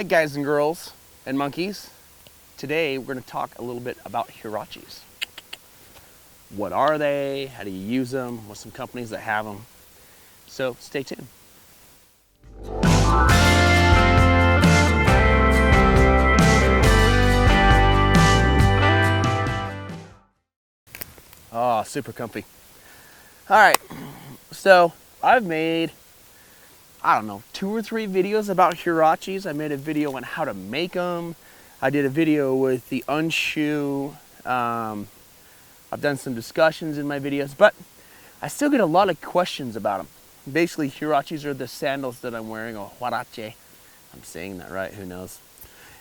Hey guys and girls and monkeys. Today we're going to talk a little bit about Huaraches. What are they? How do you use them? What's some companies that have them? So stay tuned. Oh, super comfy. All right, so I've made, I don't know, 2 or 3 videos about Huaraches. I made a video on how to make them. I did a video with the unshoe. I've done some discussions in my videos, but I still get a lot of questions about them. Basically, Huaraches are the sandals that I'm wearing, or Huarache. I'm saying that right, who knows?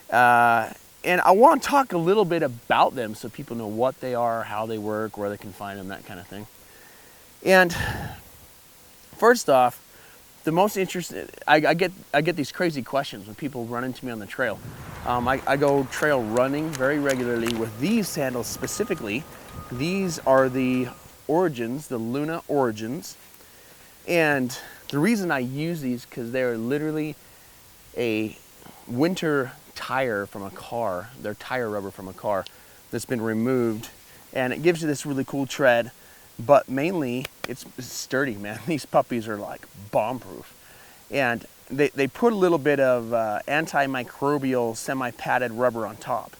And I want to talk a little bit about them so people know what they are, how they work, where they can find them, that kind of thing. And first off, the most interesting, I get these crazy questions when people run into me on the trail. I go trail running very regularly with these sandals specifically. These are the Origins, the Luna Origins. And the reason I use these because they're literally a winter tire from a car. They're tire rubber from a car that's been removed. And it gives you this really cool tread. But mainly, it's sturdy, man. These puppies are like bomb-proof. And they put a little bit of antimicrobial semi-padded rubber on top.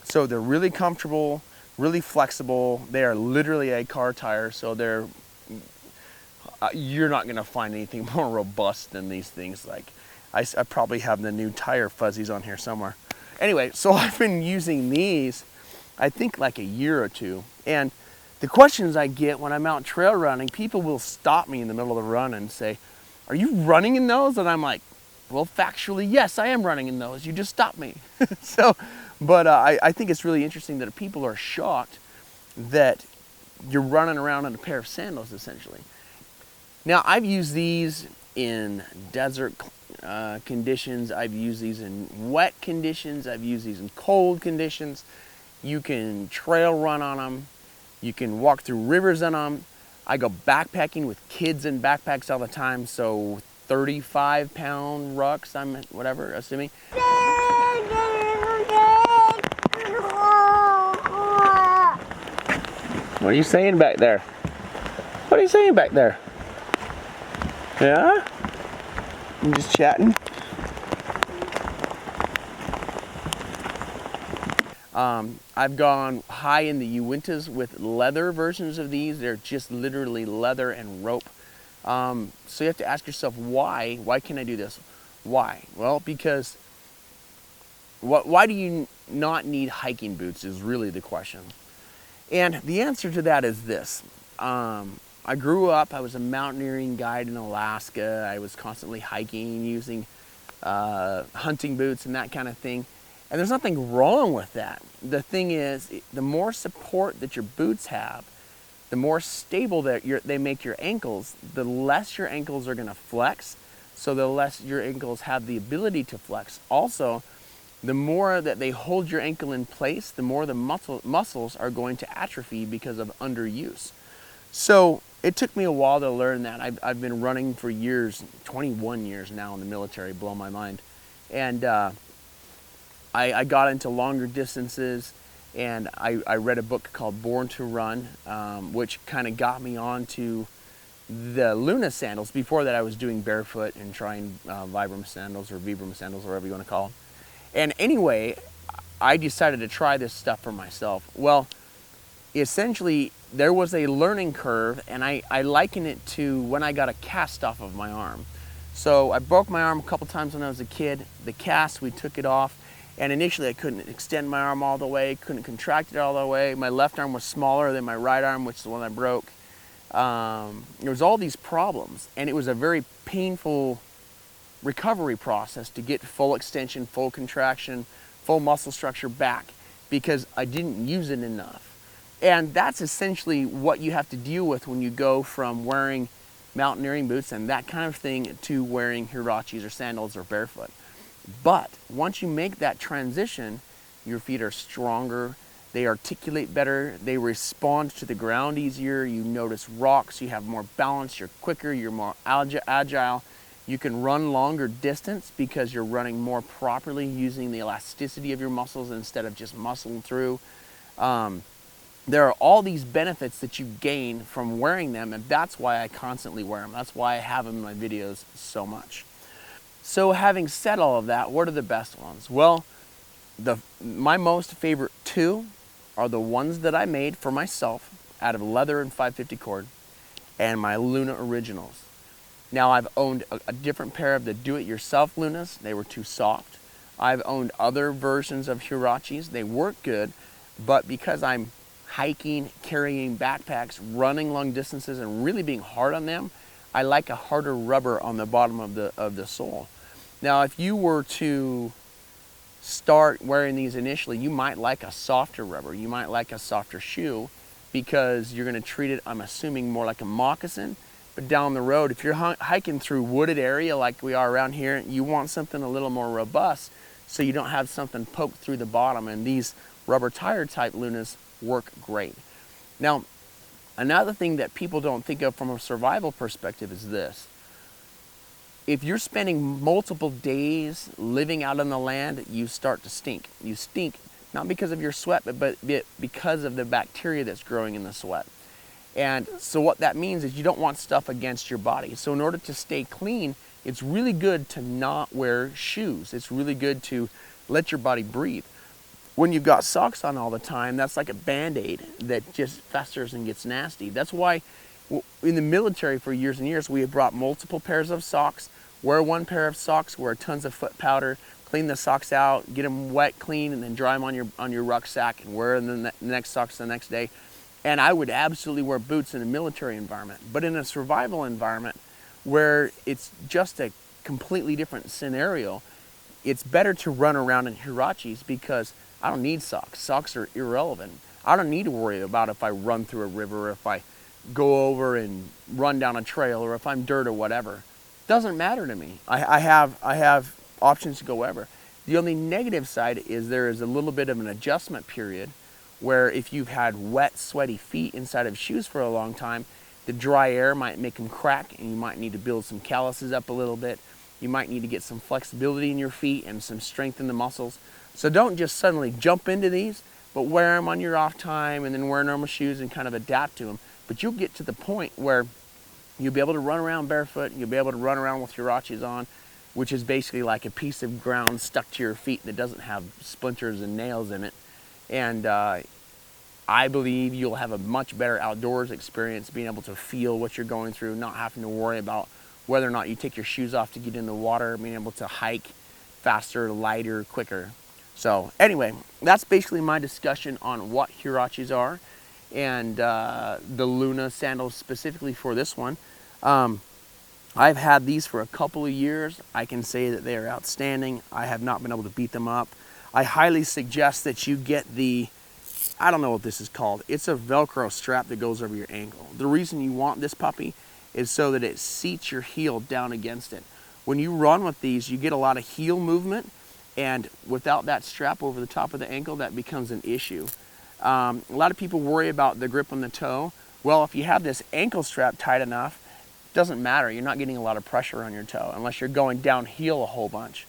So they're really comfortable, really flexible. They are literally a car tire, so they're you're not gonna find anything more robust than these things. Like I probably have the new tire fuzzies on here somewhere. Anyway, so I've been using these, I think like a year or two. And the questions I get when I'm out trail running, people will stop me in the middle of the run and say, "Are you running in those?" And I'm like, well, factually, yes, I am running in those. You just stopped me. But I think it's really interesting that people are shocked that you're running around in a pair of sandals, essentially. Now, I've used these in desert conditions. I've used these in wet conditions. I've used these in cold conditions. You can trail run on them. You can walk through rivers on them. I go backpacking with kids in backpacks all the time, so 35-pound rucks, I'm whatever, assuming. What are you saying back there? What are you saying back there? Yeah? I'm just chatting. I've gone high in the Uintas with leather versions of these. They're just literally leather and rope. So you have to ask yourself, why? Why can I do this? Why? Well, because why do you not need hiking boots is really the question. And the answer to that is this. I grew up, I was a mountaineering guide in Alaska. I was constantly hiking, using hunting boots and that kind of thing. And there's nothing wrong with that. The thing is, the more support that your boots have, the more stable that they make your ankles, the less your ankles are gonna flex, so the less your ankles have the ability to flex. Also, the more that they hold your ankle in place, the more the muscles are going to atrophy because of underuse. So it took me a while to learn that. I've been running for years, 21 years now in the military, blow my mind. And I got into longer distances, and I read a book called Born to Run, which kind of got me onto the Luna sandals. Before that, I was doing barefoot and trying Vibram sandals or Vibram sandals, whatever you want to call them. And anyway, I decided to try this stuff for myself. Well, essentially, there was a learning curve, and I liken it to when I got a cast off of my arm. So I broke my arm a couple times when I was a kid. The cast, we took it off. And initially I couldn't extend my arm all the way, couldn't contract it all the way. My left arm was smaller than my right arm, which is the one I broke. There was all these problems, and it was a very painful recovery process to get full extension, full contraction, full muscle structure back, because I didn't use it enough. And that's essentially what you have to deal with when you go from wearing mountaineering boots and that kind of thing to wearing Huaraches or sandals or barefoot. But once you make that transition, your feet are stronger, they articulate better, they respond to the ground easier, you notice rocks, you have more balance, you're quicker, you're more agile, You can run longer distance because you're running more properly using the elasticity of your muscles instead of just muscling through. There are all these benefits that you gain from wearing them, and that's why I constantly wear them. That's why I have them in my videos so much. So having said all of that, what are the best ones? Well, my most favorite two are the ones that I made for myself out of leather and 550 cord, and my Luna Originals. Now I've owned a different pair of the do-it-yourself Lunas. They were too soft. I've owned other versions of Huaraches. They work good, but because I'm hiking, carrying backpacks, running long distances, and really being hard on them, I like a harder rubber on the bottom of the sole. Now, if you were to start wearing these initially, you might like a softer rubber. You might like a softer shoe because you're going to treat it, I'm assuming, more like a moccasin. But down the road, if you're hiking through wooded area like we are around here, you want something a little more robust so you don't have something poked through the bottom. And these rubber tire type Lunas work great. Now, another thing that people don't think of from a survival perspective is this. If you're spending multiple days living out on the land, you start to stink. You stink not because of your sweat, but because of the bacteria that's growing in the sweat. And so what that means is you don't want stuff against your body. So in order to stay clean, it's really good to not wear shoes. It's really good to let your body breathe. When you've got socks on all the time, that's like a Band-Aid that just festers and gets nasty. That's why in the military for years and years, we have brought multiple pairs of socks. Wear one pair of socks, wear tons of foot powder, clean the socks out, get them wet, clean, and then dry them on your rucksack and wear the next socks the next day. And I would absolutely wear boots in a military environment. But in a survival environment where it's just a completely different scenario, it's better to run around in Huaraches because I don't need socks. Socks are irrelevant. I don't need to worry about if I run through a river, or if I go over and run down a trail, or if I'm dirt or whatever. Doesn't matter to me. I have options to go wherever. The only negative side is there is a little bit of an adjustment period where if you've had wet, sweaty feet inside of shoes for a long time, the dry air might make them crack and you might need to build some calluses up a little bit. You might need to get some flexibility in your feet and some strength in the muscles. So don't just suddenly jump into these, but wear them on your off time and then wear normal shoes and kind of adapt to them. But you'll get to the point where you'll be able to run around barefoot, you'll be able to run around with Huaraches on, which is basically like a piece of ground stuck to your feet that doesn't have splinters and nails in it. And I believe you'll have a much better outdoors experience, being able to feel what you're going through, not having to worry about whether or not you take your shoes off to get in the water, being able to hike faster, lighter, quicker. So anyway, that's basically my discussion on what Huaraches are and the Luna sandals specifically for this one. I've had these for a couple of years. I can say that they are outstanding. I have not been able to beat them up. I highly suggest that you get I don't know what this is called. It's a Velcro strap that goes over your ankle. The reason you want this puppy is so that it seats your heel down against it. When you run with these, you get a lot of heel movement, and without that strap over the top of the ankle, that becomes an issue. A lot of people worry about the grip on the toe. Well, if you have this ankle strap tight enough, it doesn't matter. You're not getting a lot of pressure on your toe unless you're going downhill a whole bunch.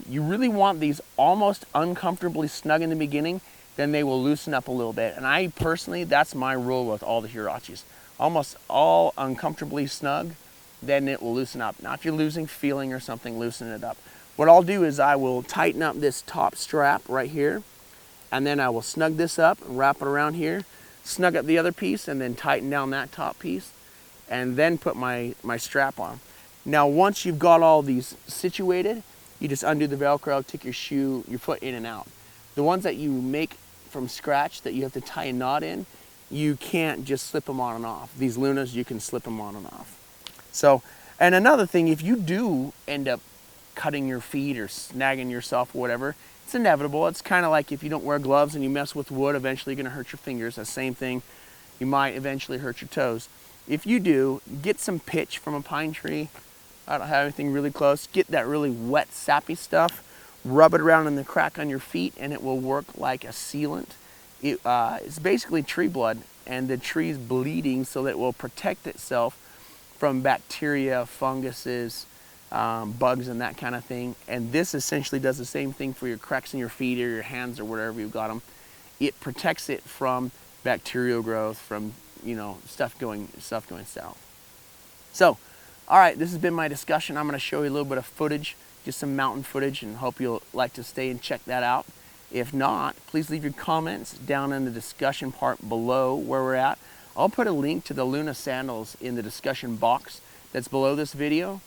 You really want these almost uncomfortably snug in the beginning, then they will loosen up a little bit. And I personally, that's my rule with all the Huaraches. Almost all uncomfortably snug, then it will loosen up. Now, if you're losing feeling or something, loosen it up. What I'll do is I will tighten up this top strap right here, and then I will snug this up and wrap it around here, snug up the other piece, and then tighten down that top piece, and then put my strap on. Now, once you've got all these situated, you just undo the Velcro, take your foot in and out. The ones that you make from scratch that you have to tie a knot in, you can't just slip them on and off. These Lunas, you can slip them on and off. So, and another thing, if you do end up cutting your feet or snagging yourself or whatever, it's inevitable. It's kind of like if you don't wear gloves and you mess with wood, eventually you're going to hurt your fingers. The same thing, you might eventually hurt your toes. If you do, get some pitch from a pine tree. I don't have anything really close. Get that really wet, sappy stuff, rub it around in the crack on your feet, and it will work like a sealant. It's basically tree blood, and the tree's bleeding so that it will protect itself from bacteria, funguses, bugs and that kind of thing. And this essentially does the same thing for your cracks in your feet or your hands or wherever you've got them. It protects it from bacterial growth, from stuff going south. So, all right, this has been my discussion. I'm going to show you a little bit of footage, just some mountain footage, and hope you'll like to stay and check that out. If not, please leave your comments down in the discussion part below where we're at. I'll put a link to the Luna sandals in the discussion box that's below this video.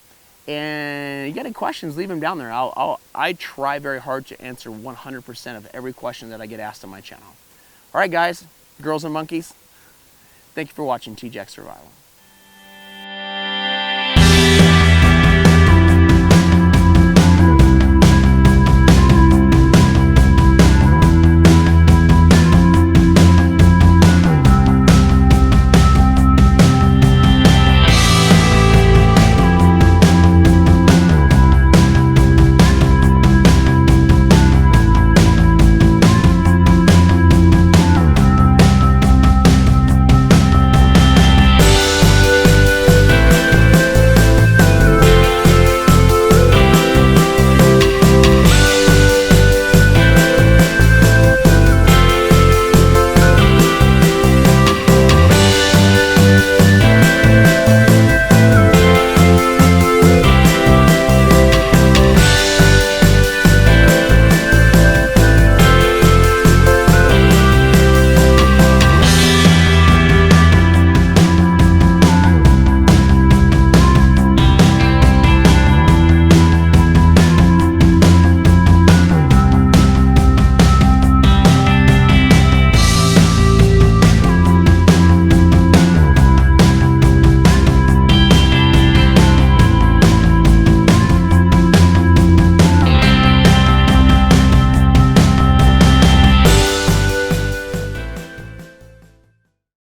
And you got any questions, leave them down there. I try very hard to answer 100% of every question that I get asked on my channel. All right, guys, girls and monkeys, thank you for watching T-Jack Survival.